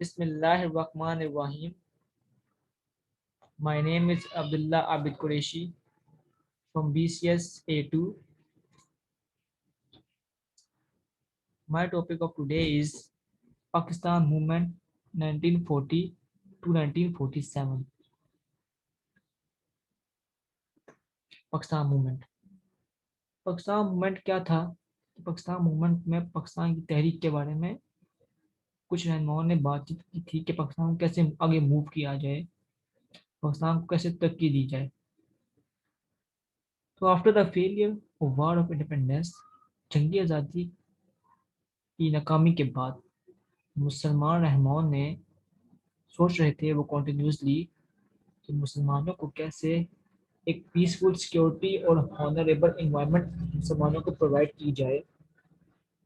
Bismillahirrahmanirrahim. My name is Abdullah Abid Qureshi from BCS A2. My topic of today is Pakistan Movement 1940 to 1947. Pakistan movement क्या था? Pakistan movement में पाकिस्तान की तहरीक के बारे में कुछ रहनुमाओं ने बातचीत की थी कि पाकिस्तान को कैसे आगे मूव किया जाए, पाकिस्तान को कैसे तरक्की दी जाए। तो after the failure of war of independence, जंगी आज़ादी की नाकामी के बाद मुसलमान रहनुमाओं ने सोच रहे थे वो कॉन्टिन्यूसली कि मुसलमानों को कैसे एक पीसफुल, सिक्योरिटी और ऑनरेबल इन्वायरमेंट मुसलमानों को प्रोवाइड की जाए।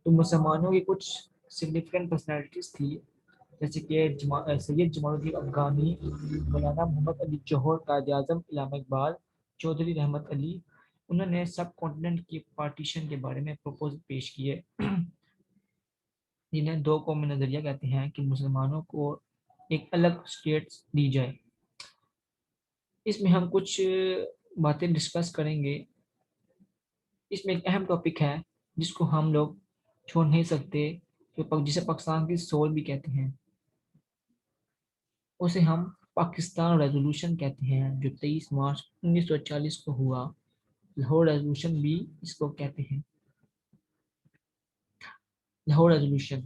तो मुसलमानों की कुछ सिग्निफिकेंट पर्सनैलिटीज़ थी, जैसे कि सैयद जमालुद्दीन अफगानी, मौलाना मोहम्मद अली जौहर, कायद आज़म इलामा इकबाल, चौधरी रहमत अली। उन्होंने सब कॉन्टिनेंट की पार्टीशन के बारे में प्रपोजल पेश किए, जिन्हें दो कौमी नज़रिया कहते हैं कि मुसलमानों को एक अलग स्टेट दी जाए। इसमें हम कुछ बातें डिस्कस करेंगे। इसमें एक अहम टॉपिक है जिसको हम लोग छोड़ नहीं सकते, जिसे पाकिस्तान की सोल भी कहते हैं। उसे हम पाकिस्तान रेजोल्यूशन कहते हैं, जो 23 मार्च 1940 को हुआ। लाहौर रेजोल्यूशन भी इसको कहते हैं। लाहौर रेजोल्यूशन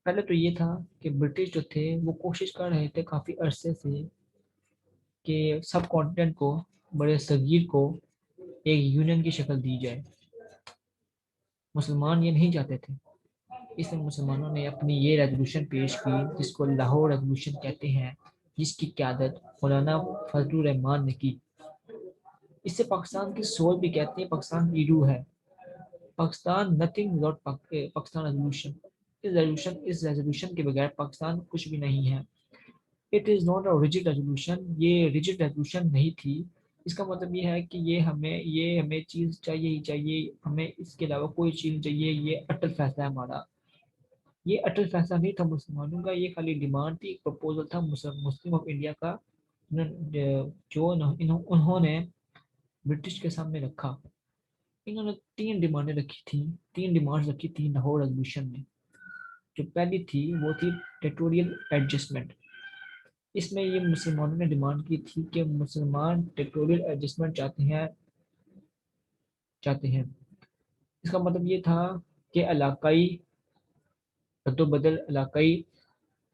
पहले तो ये था कि ब्रिटिश जो थे वो कोशिश कर रहे थे काफ़ी अरसे से कि सब कॉन्टिनेंट को, बड़े सगीर को एक यूनियन की शक्ल दी जाए। मुसलमान ये नहीं चाहते थे, इसलिए मुसलमानों ने अपनी ये रेजोल्यूशन पेश की जिसको लाहौर रेजोल्यूशन कहते हैं, जिसकी क़यादत मौलाना फजलुर रहमान ने की। इससे पाकिस्तान की सोल भी कहते हैं, पाकिस्तान की रूह है। Pakistan nothing without Pakistan resolution. इस रेजोल्यूशन के बगैर पाकिस्तान कुछ भी नहीं है। It is not a rigid resolution, ये रिजिड रेजोल्यूशन नहीं थी। इसका मतलब ये है कि ये हमें चीज़ चाहिए ही चाहिए, हमें इसके अलावा कोई चीज़ नहीं चाहिए, ये अटल फैसला है हमारा। ये अटल फैसला नहीं था मुसलमानों का, ये खाली डिमांड थी, एक प्रपोजल था मुस्लिम ऑफ इंडिया का, जो उन्होंने ब्रिटिश के सामने रखा। इन्होंने तीन डिमांडें रखी थी, तीन डिमांड्स रखी थी लाहौर रेजोल्यूशन में। जो पहली थी वो थी टेरिटोरियल एडजस्टमेंट। इसमें ये मुसलमानों ने डिमांड की थी कि मुसलमान टेरिटोरियल एडजस्टमेंट चाहते हैं। इसका मतलब ये था कि इलाकाई रद्दोबदल, इलाकाई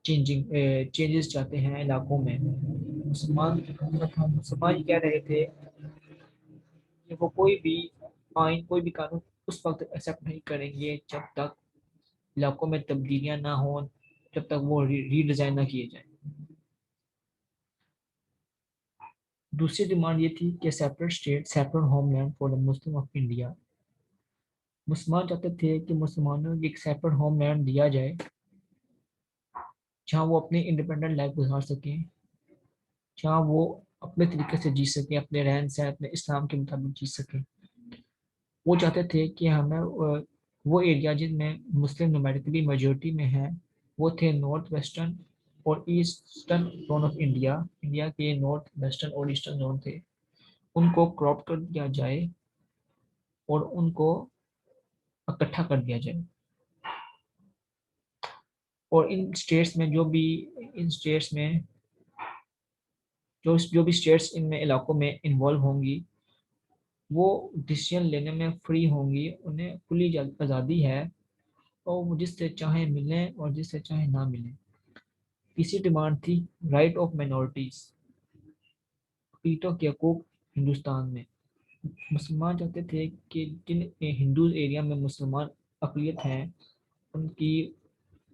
चेंजेस चाहते हैं इलाकों में। मुसलमान ये कह रहे थे कि वो कोई भी आइन, कोई भी कानून उस वक्त एक्सेप्ट नहीं करेंगे जब तक इलाकों में तब्दीलियां ना हो, जब तक वो रीडिज़ाइन ना किए जाए। दूसरी डिमांड ये थी कि separate state, separate homeland for the Muslim of India. मुसलमान चाहते थे कि मुसलमानों को एक सेपरेट होमलैंड दिया जाए जहाँ वो अपनी इंडिपेंडेंट लाइफ गुजार सकें, जहाँ वो अपने तरीके से जी सकें, अपने रहन सहन अपने इस्लाम के मुताबिक जी सकें। वो चाहते थे कि हमें वो एरिया जिनमें मुस्लिम न्यूमेरिकली मेजोरिटी में है, वो थे नॉर्थ वेस्टर्न और eastern zone of India. India के नॉर्थ वेस्टर्न और ईस्टर्न जोन थे, उनको क्रॉप कर दिया जाए और उनको इकट्ठा कर दिया जाए। और इन स्टेट्स में जो भी स्टेट्स इनमें इलाकों में इन्वॉल्व होंगी, वो डिसीजन लेने में फ्री होंगी, उन्हें खुली आज़ादी है और वो जिससे चाहे मिलें और जिससे चाहे ना मिलें। तीसरी डिमांड थी राइट ऑफ माइनॉरिटीज़, अक़लीतों के हकूक़ हिंदुस्तान में। मुसलमान चाहते थे कि जिन हिंदू एरिया में मुसलमान अक़लियत हैं, उनकी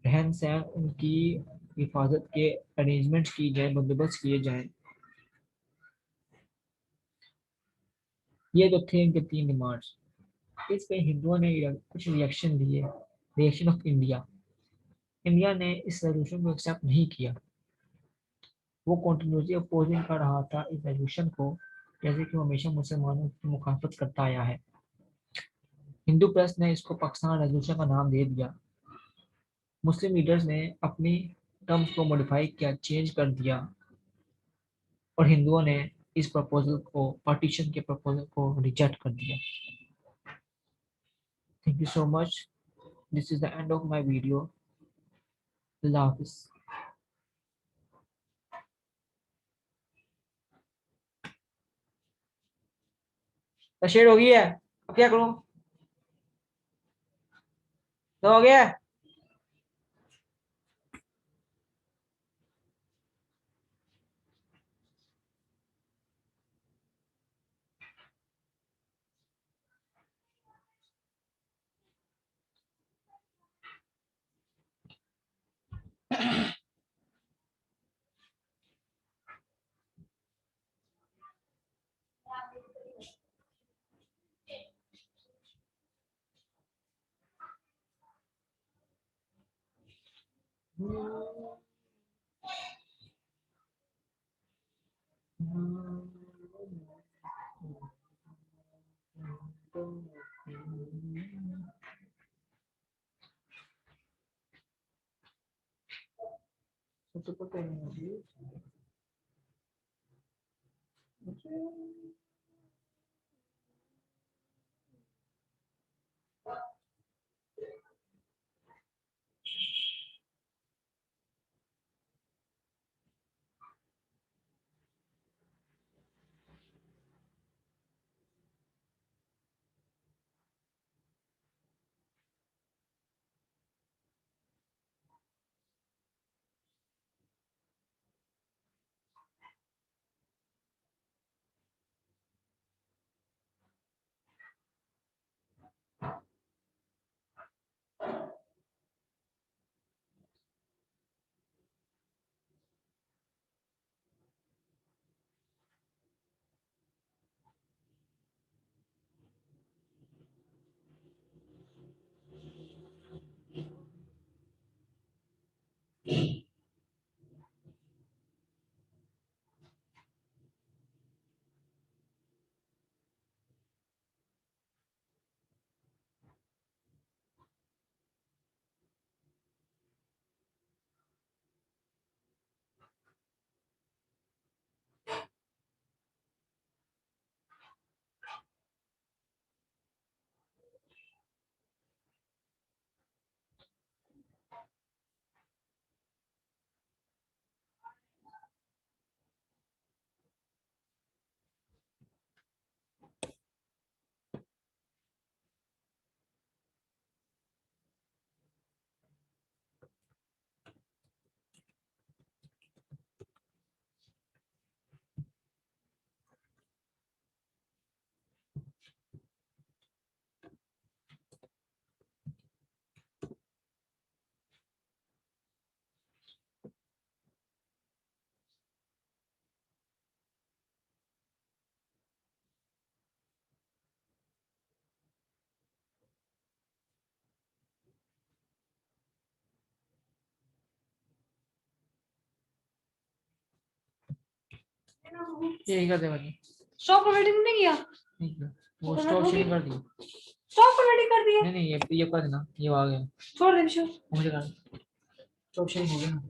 रहन सहन, उनकी हिफाजत के अरेंजमेंट्स की जाए, बंदोबस्त किए जाएँ। ये जो थे इनके तीन डिमांड्स। इस पे हिंदुओं ने कुछ रिएक्शन दिए। रिएक्शन ऑफ इंडिया, इंडिया ने इस रेजोल्यूशन को एक्सेप्ट नहीं किया। वो कंटिन्यूसली अपोजिंग कर रहा था इस रेजोल्यूशन को, जैसे कि वो हमेशा मुसलमानों की मुखालफत करता आया है। हिंदू प्रेस ने इसको पाकिस्तान रेजोल्यूशन का नाम दे दिया। مسلم لیڈرز نے اپنی ٹرمز کو موڈیفائی کیا، چینج کر دیا، اور ہندوؤں نے اس پروپوزل کو، پارٹیشن کے پروپوزل کو ریجیکٹ کر دیا۔ Thank you so much, this is the end of my video, اللہ حافظ۔ شیئر ہو گئی ہے، اب کیا کروں؟ تو ہو گیا؟ یہی کر دے بھائی، اسٹاپ آلریڈی نہیں کیا؟ وہ اسٹاپ شیئر کر دی، اسٹاپ آلریڈی کر دیا؟ نہیں یہ کر دینا، یہ آ گیا، چھوڑ دے مجھے کر اسٹاپ شیئر ہو گیا نا۔